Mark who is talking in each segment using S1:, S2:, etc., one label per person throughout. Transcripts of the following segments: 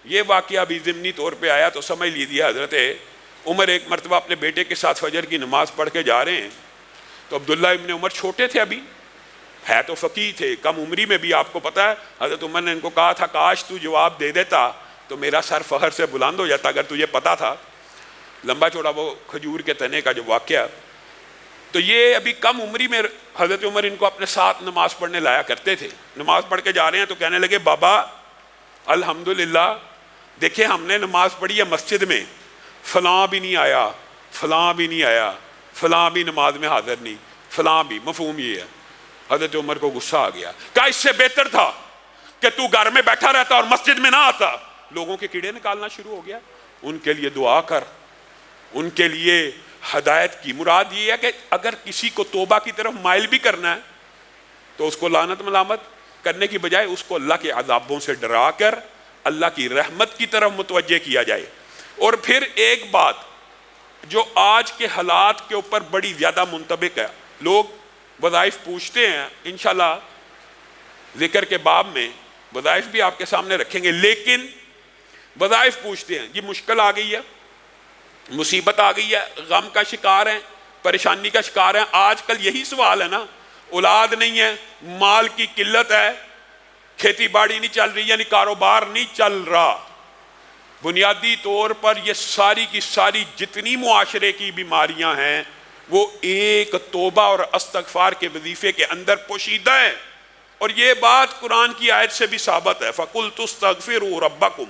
S1: یہ واقعہ بھی ضمنی طور پہ آیا تو سمجھ لیجیے حضرت عمر ایک مرتبہ اپنے بیٹے کے ساتھ فجر کی نماز پڑھ کے جا رہے ہیں، تو عبداللہ ابن عمر چھوٹے تھے، ابھی ہے تو فقیہ تھے، کم عمری میں بھی، آپ کو پتہ ہے حضرت عمر نے ان کو کہا تھا کاش تو جواب دے دیتا تو میرا سر فخر سے بلند ہو جاتا اگر تجھے پتا تھا، لمبا چوڑا وہ کھجور کے تنے کا جو واقعہ۔ تو یہ ابھی کم عمری میں حضرت عمر ان کو اپنے ساتھ نماز پڑھنے لایا کرتے تھے۔ نماز پڑھ کے جا رہے ہیں تو کہنے لگے بابا الحمدللہ دیکھیں ہم نے نماز پڑھی ہے مسجد میں، فلاں بھی نہیں آیا، فلاں بھی نہیں آیا، فلاں بھی نماز میں حاضر نہیں، فلاں بھی، مفہوم یہ ہے۔ حضرت عمر کو غصہ آ گیا، کہا اس سے بہتر تھا کہ تو گھر میں بیٹھا رہتا اور مسجد میں نہ آتا۔ لوگوں کے کیڑے نکالنا شروع ہو گیا۔ ان کے لیے دعا کر، ان کے لیے ہدایت کی۔ مراد یہ ہے کہ اگر کسی کو توبہ کی طرف مائل بھی کرنا ہے تو اس کو لعنت ملامت کرنے کی بجائے اس کو اللہ کے عذابوں سے ڈرا کر اللہ کی رحمت کی طرف متوجہ کیا جائے۔ اور پھر ایک بات جو آج کے حالات کے اوپر بڑی زیادہ منطبق ہے، لوگ وظائف پوچھتے ہیں، انشاءاللہ ذکر کے باب میں وظائف بھی آپ کے سامنے رکھیں گے، لیکن وظائف پوچھتے ہیں، یہ مشکل آ گئی ہے، مصیبت آ گئی ہے، غم کا شکار ہیں، پریشانی کا شکار ہیں۔ آج کل یہی سوال ہے نا، اولاد نہیں ہے، مال کی قلت ہے، کھیتی باڑی نہیں چل رہی، یعنی کاروبار نہیں چل رہا۔ بنیادی طور پر یہ ساری کی ساری جتنی معاشرے کی بیماریاں ہیں وہ ایک توبہ اور استغفار کے وظیفے کے اندر پوشیدہ ہے، اور یہ بات قرآن کی آیت سے بھی ثابت ہے۔ فَقُلْتُ اسْتَغْفِرُوا رَبَّكُمْ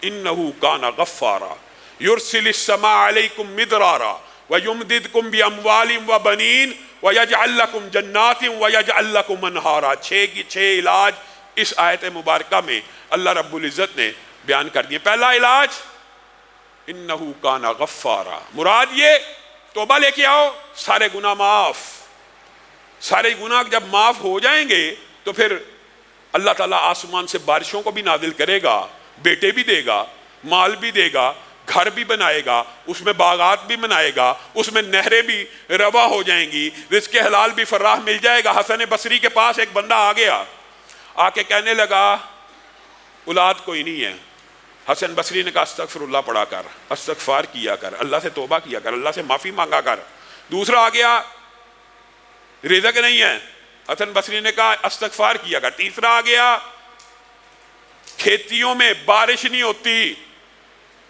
S1: إِنَّهُ كَانَ غَفَّارًا يُرْسِلِ السَّمَاءَ عَلَيْكُمْ مِدْرَارًا وَيُمْدِدْكُمْ بِأَمْوَالٍ وَبَنِينَ وَيَجْعَلْ لَكُمْ جَنَّاتٍ وَيَجْعَلْ لَكُمْ أَنْهَارًا۔ چھ علاج اس آیت مبارکہ میں اللہ رب العزت نے بیان کر دیے۔ پہلا علاج انہو کان غفارا، مراد یہ توبہ لے کے آؤ، سارے گناہ معاف۔ سارے گناہ جب معاف ہو جائیں گے تو پھر اللہ تعالیٰ آسمان سے بارشوں کو بھی نازل کرے گا، بیٹے بھی دے گا، مال بھی دے گا، گھر بھی بنائے گا، اس میں باغات بھی بنائے گا، اس میں نہریں بھی روا ہو جائیں گی، رزق حلال بھی فراہ مل جائے گا۔ حسن بصری کے پاس ایک بندہ آ گیا، آ کے کہنے لگا اولاد کوئی نہیں ہے۔ حسن بصری نے کہا استغفر اللہ پڑھا کر، استغفار کیا کر، اللہ سے توبہ کیا کر، اللہ سے معافی مانگا کر۔ دوسرا آ گیا رزق نہیں ہے، حسن بصری نے کہا استغفار کیا کر۔ تیسرا آ گیا کھیتیوں میں بارش نہیں ہوتی،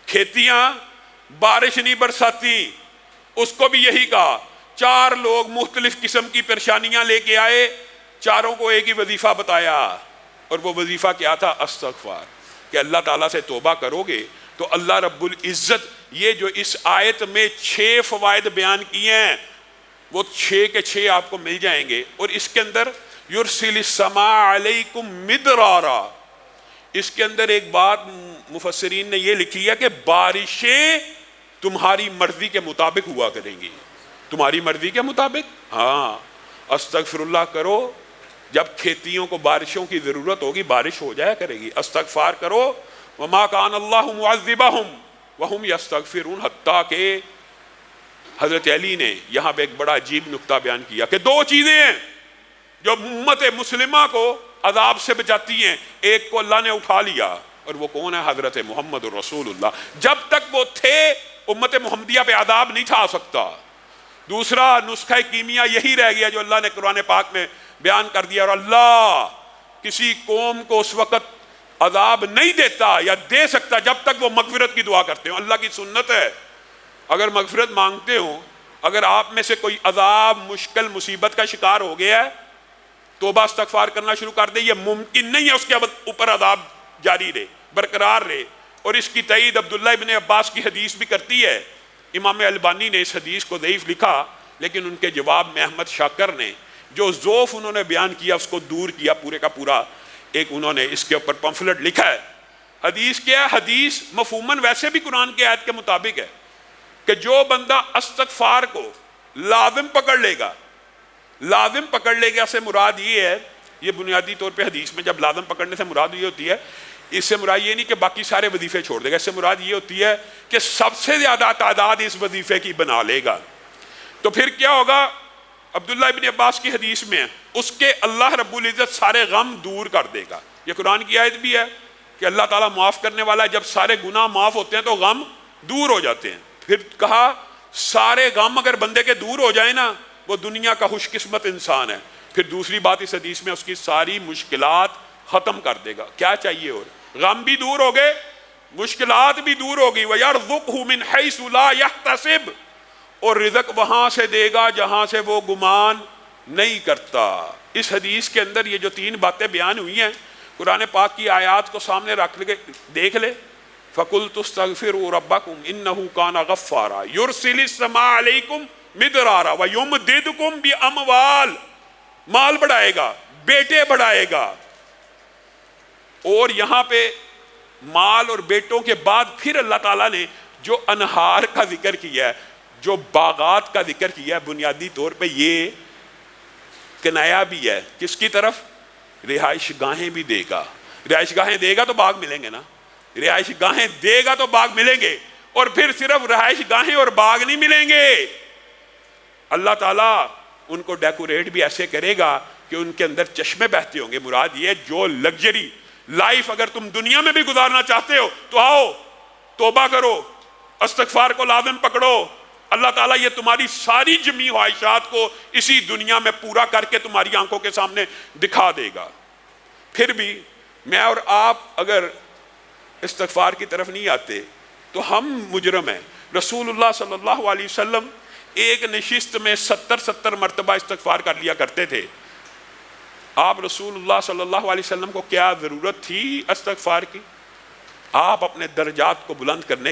S1: کھیتیاں بارش نہیں برساتی، اس کو بھی یہی کہا۔ چار لوگ مختلف قسم کی پریشانیاں لے کے آئے، چاروں کو ایک ہی وظیفہ بتایا، اور وہ وظیفہ کیا تھا؟ استغفار، کہ اللہ تعالیٰ سے توبہ کرو گے تو اللہ رب العزت یہ جو اس آیت میں 6 فوائد بیان کیے ہیں وہ 6 کے 6 آپ کو مل جائیں گے۔ اور اس کے اندر یرسل السماء علیکم مدرارا، اس کے اندر ایک بات مفسرین نے یہ لکھی ہے کہ بارشیں تمہاری مرضی کے مطابق ہوا کریں گی۔ تمہاری مرضی کے مطابق؟ ہاں، استغفر اللہ کرو، جب کھیتیوں کو بارشوں کی ضرورت ہوگی بارش ہو جایا کرے گی۔ استغفار کرو، وما کان اللہ معذبہم وہم یستغفرون، حتیٰ کہ حضرت علی نے یہاں پہ ایک بڑا عجیب نکتہ بیان کیا کہ 2 چیزیں ہیں جو امت مسلمہ کو عذاب سے بچاتی ہیں، ایک کو اللہ نے اٹھا لیا، اور وہ کون ہے؟ حضرت محمد رسول اللہ۔ جب تک وہ تھے امت محمدیہ پہ عذاب نہیں تھا آ سکتا۔ دوسرا نسخہ کیمیا یہی رہ گیا جو اللہ نے قرآن پاک میں بیان کر دیا، اور اللہ کسی قوم کو اس وقت عذاب نہیں دیتا یا دے سکتا جب تک وہ مغفرت کی دعا کرتے ہوں۔ اللہ کی سنت ہے، اگر مغفرت مانگتے ہوں، اگر آپ میں سے کوئی عذاب مشکل مصیبت کا شکار ہو گیا ہے، توبہ استغفار کرنا شروع کر دے، یہ ممکن نہیں ہے اس کے اوپر عذاب جاری رہے، برقرار رہے۔ اور اس کی تائید عبداللہ ابن عباس کی حدیث بھی کرتی ہے۔ امام البانی نے اس حدیث کو ضعیف لکھا، لیکن ان کے جواب میں احمد شاکر نے جو ضعف انہوں نے بیان کیا اس کو دور کیا، پورے کا پورا ایک انہوں نے اس کے اوپر پمفلٹ لکھا ہے۔ حدیث کیا ہے؟ حدیث مفہوماً ویسے بھی قرآن کی آیت کے مطابق ہے کہ جو بندہ استغفار کو لازم پکڑ لے گا، لازم پکڑ لے گا سے مراد یہ ہے، یہ بنیادی طور پہ حدیث میں جب لازم پکڑنے سے مراد یہ ہوتی ہے، اس سے مراد یہ نہیں کہ باقی سارے وظیفے چھوڑ دے گا، اس سے مراد یہ ہوتی ہے کہ سب سے زیادہ تعداد اس وظیفے کی بنا لے گا۔ تو پھر کیا ہوگا؟ عبداللہ ابن عباس کی حدیث میں اس کے اللہ رب العزت سارے غم دور کر دے گا۔ یہ قرآن کی آیت بھی ہے کہ اللہ تعالیٰ معاف کرنے والا ہے، جب سارے گناہ معاف ہوتے ہیں تو غم دور ہو جاتے ہیں۔ پھر کہا سارے غم اگر بندے کے دور ہو جائیں نا وہ دنیا کا خوش قسمت انسان ہے۔ پھر دوسری بات اس حدیث میں اس کی ساری مشکلات ختم کر دے گا۔ کیا چاہیے اور؟ غم بھی دور ہو گئے، مشکلات بھی دور ہوگی، وَيَرْزُقْهُ مِنْ حَيْثُ لَا يَحْتَسِبْ، اور رزق وہاں سے دے گا جہاں سے وہ گمان نہیں کرتا۔ اس حدیث کے اندر یہ جو 3 باتیں بیان ہوئی ہیں، قرآن پاک کی آیات کو سامنے رکھ کے دیکھ لے۔ فَقُلْتُ اسْتَغْفِرُوا رَبَّكُمْ إِنَّهُ كَانَ غَفَّارًا يُرْسِلِ السَّمَاءَ عَلَيْكُمْ مِدْرَارًا وَيُمْدِدْكُمْ بِأَمْوَالٍ، مال بڑھائے گا، بیٹے بڑھائے گا۔ اور یہاں پہ مال اور بیٹوں کے بعد پھر اللہ تعالیٰ نے جو انہار کا ذکر کیا ہے، جو باغات کا ذکر کیا ہے، بنیادی طور پہ یہ کنایا بھی ہے کس کی طرف؟ رہائش گاہیں بھی دے گا۔ رہائش گاہیں دے گا تو باغ ملیں گے نا، رہائش گاہیں دے گا تو باغ ملیں گے۔ اور پھر صرف رہائش گاہیں اور باغ نہیں ملیں گے، اللہ تعالیٰ ان کو ڈیکوریٹ بھی ایسے کرے گا کہ ان کے اندر چشمے بہتے ہوں گے۔ مراد یہ جو لگژری لائف اگر تم دنیا میں بھی گزارنا چاہتے ہو تو آؤ، توبہ کرو، استغفار کو لازم پکڑو، اللہ تعالیٰ یہ تمہاری ساری جمی خواہشات کو اسی دنیا میں پورا کر کے تمہاری آنکھوں کے سامنے دکھا دے گا۔ پھر بھی میں اور آپ اگر استغفار کی طرف نہیں آتے تو ہم مجرم ہیں۔ رسول اللہ صلی اللہ علیہ وسلم ایک نشست میں 70 مرتبہ استغفار کر لیا کرتے تھے۔ آپ رسول اللہ صلی اللہ علیہ وسلم کو کیا ضرورت تھی استغفار کی؟ آپ اپنے درجات کو بلند کرنے کے